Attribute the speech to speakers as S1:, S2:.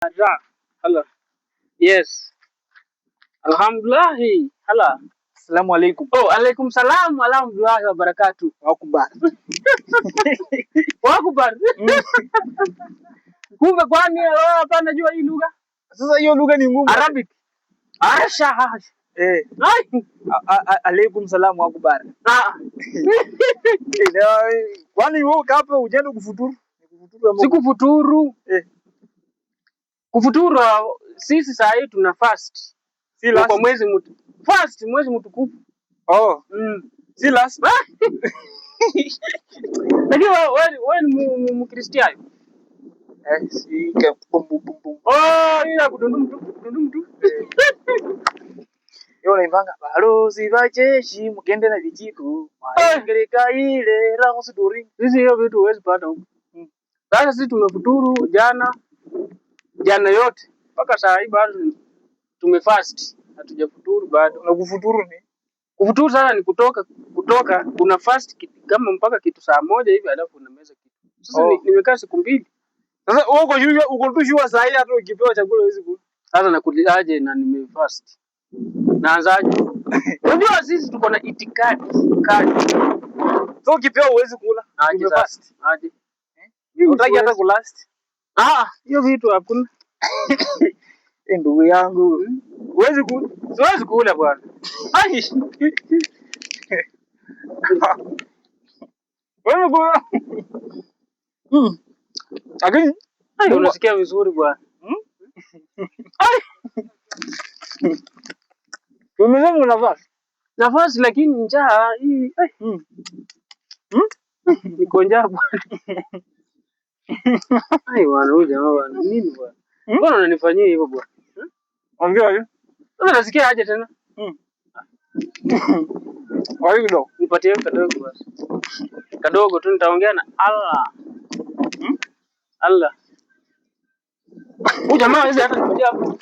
S1: Ja, hala. Yes. Alhamdulillah. Hala.
S2: Assalamu alaikum.
S1: Oh, alaikum salam. Alhamdulillah wa barakatuh.
S2: Wakubar.
S1: Wakubar. Kumbe kwani wewe hapa najua hii lugha?
S2: Sasa hiyo lugha ni ngumu.
S1: Arabic. Aisha.
S2: Alaikum salam wakubar. Kwani wewe hapa unaenda kufuturu?
S1: Sikufuturu. Kufuturu sisi saa hii tuna fast.
S2: Si last.
S1: Kwa mwezi mtukufu.
S2: Oh. Si last.
S1: Lakini wewe ni Mkristiano?
S2: Si
S1: Oh, ila kudundu mtu.
S2: Yo naibanga balozi bajeshi mkende na vijiko. Maengeleka ile la kusuduri.
S1: Sisi hiyo vitu huwezi pata huko. Sasa sisi tumefuturu jana yote mpaka saa hii bado tumefast, hatujafuturu bado.
S2: Na kufuturu ni
S1: kufuturu sana ni kutoka kuna fast kama mpaka kitu saa moja hivi alafu unameza kitu. Sasa nimekaa siku mbili.
S2: Sasa uko tu shua saa hii hata ukipewa chakula huwezi kula.
S1: Sasa nakuliaje na nimefast? Naanzaje? Unajua sisi tuko na itikadi kali.
S2: So ukipewa huwezi kula.
S1: Umefast. Aje.
S2: Utaki hata kulast.
S1: Hiyo vitu hakuna.
S2: Ndugu yangu.
S1: Huwezi kula. Siwezi kula bwana.
S2: Wewe kula. Lakini
S1: unasikia vizuri bwana.
S2: Umesema
S1: nafasi lakini njaa hii. Niko njaa bwana. Bwana huyu jamaa bwana nini bwana? Mbona unanifanyia hivyo bwana?
S2: Ongea hiyo.
S1: Sasa nasikia aje tena?
S2: Wapi kidogo?
S1: Nipatie kadogo basi. Kadogo tu nitaongea na Allah. Allah. Huyu jamaa hizi hata nipatie hapo.